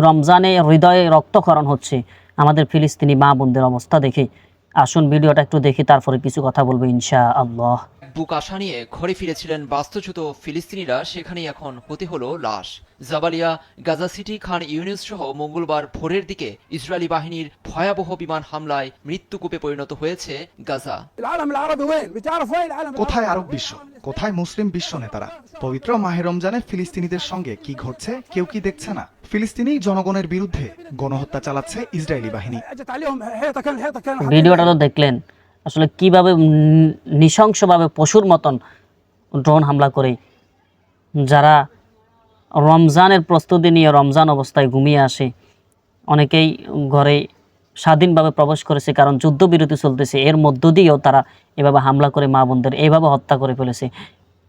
রমজানে হৃদয়ে রক্তক্ষরণ হচ্ছে আমাদের ফিলিস্তিনি মা বোনদের অবস্থা দেখে। আসুন ভিডিওটা একটু দেখি, তারপরে কিছু কথা বলবো ইনশাআল্লাহ। বুক আশা নিয়ে ঘরে ফিরেছিলেন বাস্তুচ্যুত ফিলিস্তিনিরা, সেখানেই এখন হতে হলো লাশ। জাবালিয়া, গাজা সিটি, খান ইউনিস সহ মঙ্গলবার ভোরের দিকে ইসরায়েলি বাহিনীর ভয়াবহ বিমান হামলায় মৃত্যুকূপে পরিণত হয়েছে গাজা। কোথায় আরব বিশ্ব, কোথায় মুসলিম বিশ্ব নেতারা? পবিত্র মাহে রমজানে ফিলিস্তিনিদের সঙ্গে কি ঘটছে কেউ কি দেখছে না? ফিলিস্তিনি জনগণের বিরুদ্ধে গণহত্যা চালাচ্ছে ইসরায়েলি বাহিনী। ভিডিওটা তো দেখলেন, আসলে কিভাবে নৃশংসভাবে পশুর মতন ড্রোন হামলা করে যারা রমজানের প্রস্তুতি নিয়ে রমজান অবস্থায় ঘুমিয়ে আসে, অনেকেই ঘরে স্বাধীনভাবে প্রবেশ করেছে, কারণ যুদ্ধবিরতি চলতেছে, এর মধ্য দিয়েও তারা এভাবে হামলা করে মা বোনদের এভাবে হত্যা করে ফেলেছে।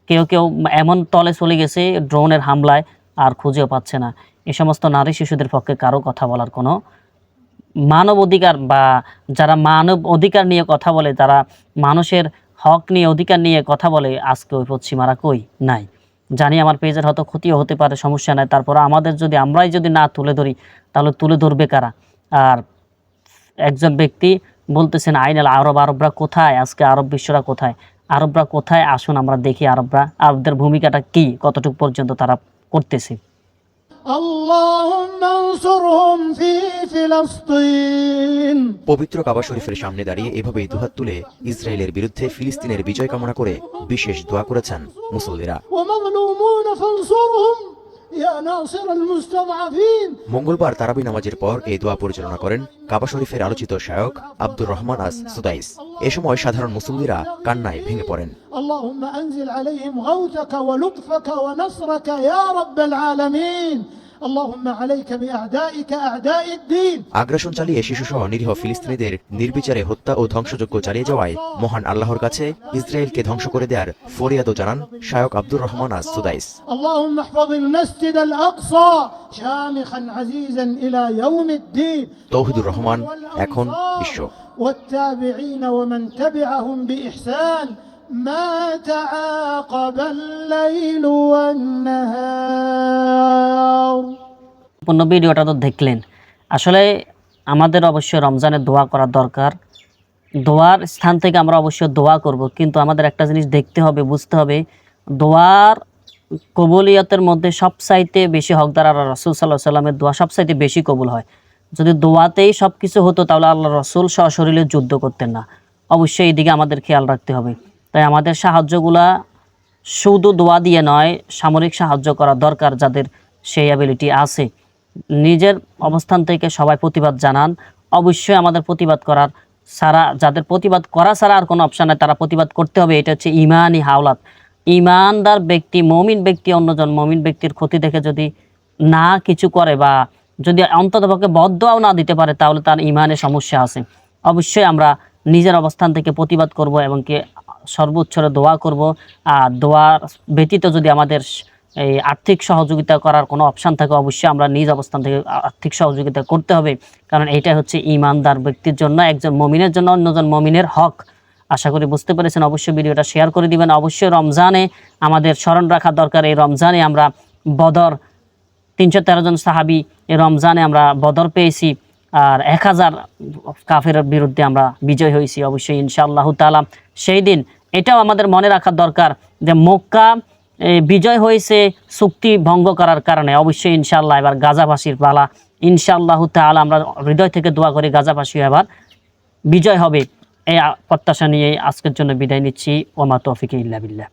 কেউ কেউ এমন তলে চলে গেছে ড্রোনের হামলায় আর খুঁজেও পাচ্ছে না। এই সমস্ত নারী শিশুদের পক্ষে কারো কথা বলার কোনো মানব অধিকার, বা যারা মানব অধিকার নিয়ে কথা বলে, তারা মানুষের হক নিয়ে অধিকার নিয়ে কথা বলে, আজকে ওই পশ্চিমারা কই নাই। জানি আমার পেজের হয়তো ক্ষতিও হতে পারে, সমস্যা নাই, তারপর আমাদের যদি আমরাই যদি না তুলে ধরি তাহলে তুলে ধরবে কারা? আর একজন ব্যক্তি বলতেছেন আইনাল আরবরা কোথায়, আজকে আরব বিশ্বরা কোথায়, আরবরা কোথায়? আসুন আমরা দেখি আরবদের ভূমিকাটা কি, কতটুকু পর্যন্ত তারা করতেছে। পবিত্র কাবা শরীফের সামনে দাঁড়িয়ে এভাবেই দুহাত তুলে ইসরায়েলের বিরুদ্ধে ফিলিস্তিনের বিজয় কামনা করে বিশেষ দোয়া করেছেন মুসল্লিরা। মঙ্গলবার তারাবি নামাজের পর এই দোয়া পরিচালনা করেন কাবা শরীফের আলোচিত শায়ক আব্দুর রহমান আস সুদাইস। এ সময় সাধারণ মুসল্লিরা কান্নায় ভেঙে পড়েন। আল্লাহুম্মা আনজিল আলাইহিম গাওতাকা ওয়া লুতফাকা ওয়া নাসরাকা ইয়া রাব্বাল আলামিন। আগ্রাসন চালিয়ে শিশুসহ নিরীহ ফিলিস্তিনিদের নির্বিচারে হত্যা ও ধ্বংসযজ্ঞ চালিয়ে যাওয়ায় মহান আল্লাহর কাছে ইসরায়েলকে ধ্বংস করে দেওয়ার ফরিয়াদও জানান শায়ক আব্দুর রহমান আস সুদাইস। তৌহিদুর রহমান, এখন বিশ্ব। ما تعاقب الليل والنهار। সম্পূর্ণ ভিডিওটা তো দেখলেন। আসলে আমাদের অবশ্যই রমজানে দোয়া করা দরকার। দোয়ার স্থান থেকে আমরা অবশ্যই দোয়া করব, কিন্তু আমাদের একটা জিনিস দেখতে হবে, বুঝতে হবে, দোয়ার কবুলিয়তের মধ্যে সবচাইতে বেশি হকদার আল্লাহ রাসূল সাল্লাল্লাহু আলাইহি সাল্লামের দোয়া সবচাইতে বেশি কবুল হয়। যদি দোয়াতেই সব কিছু হতো তাহলে আল্লাহ রাসূল সশরীরে যুদ্ধ করতেন না। অবশ্যই এই দিকে আমাদের খেয়াল রাখতে হবে। তাই আমাদের সাহায্যগুলা শুধু দোয়া দিয়ে নয়, সামরিক সাহায্য করা দরকার। যাদের সেই অ্যাবিলিটি আছে, নিজের অবস্থান থেকে সবাই প্রতিবাদ জানান। অবশ্যই আমাদের প্রতিবাদ করার ছাড়া, যাদের প্রতিবাদ করা ছাড়া আর কোনো অপশান নেই, তারা প্রতিবাদ করতে হবে। এটা হচ্ছে ইমানি হাওলাত। ইমানদার ব্যক্তি, মমিন ব্যক্তি অন্যজন মমিন ব্যক্তির ক্ষতি দেখে যদি না কিছু করে, বা যদি অন্ততপক্ষে বদদোয়াও না দিতে পারে, তাহলে তার ইমানে সমস্যা আছে। অবশ্যই আমরা নিজের অবস্থান থেকে প্রতিবাদ করব এবং কি সর্বোচ্চরে দোয়া করব। আর দোয়ার ব্যতীত যদি আমাদের এই আর্থিক সহযোগিতা করার কোনো অপশান থাকে, অবশ্যই আমরা নিজ অবস্থান থেকে আর্থিক সহযোগিতা করতে হবে, কারণ এইটাই হচ্ছে ইমানদার ব্যক্তির জন্য, একজন মমিনের জন্য অন্যজন মমিনের হক। আশা করি বুঝতে পেরেছেন। অবশ্যই ভিডিওটা শেয়ার করে দিবেন। অবশ্যই রমজানে আমাদের স্মরণ রাখা দরকার, এই রমজানে আমরা বদর 313 জন সাহাবী, এই রমজানে আমরা বদর পেয়েছি, আর 1000 কাফের বিরুদ্ধে আমরা বিজয় হয়েছি। অবশ্যই ইনশাআল্লাহ তাআলা সেই দিন এটাও আমাদের মনে রাখা দরকার যে মক্কা বিজয় হয়েছে চুক্তি ভঙ্গ করার কারণে। অবশ্যই ইনশাআল্লাহ এবার গাজাবাসীর পালা। ইনশাআল্লাহ তাআলা আমরা হৃদয় থেকে দোয়া করি গাজাবাসী এবার বিজয় হবে। এই প্রত্যাশা নিয়ে আজকের জন্য বিদায় নিচ্ছি। ওমা তৌফিক ইল্লা বিল্লাহ।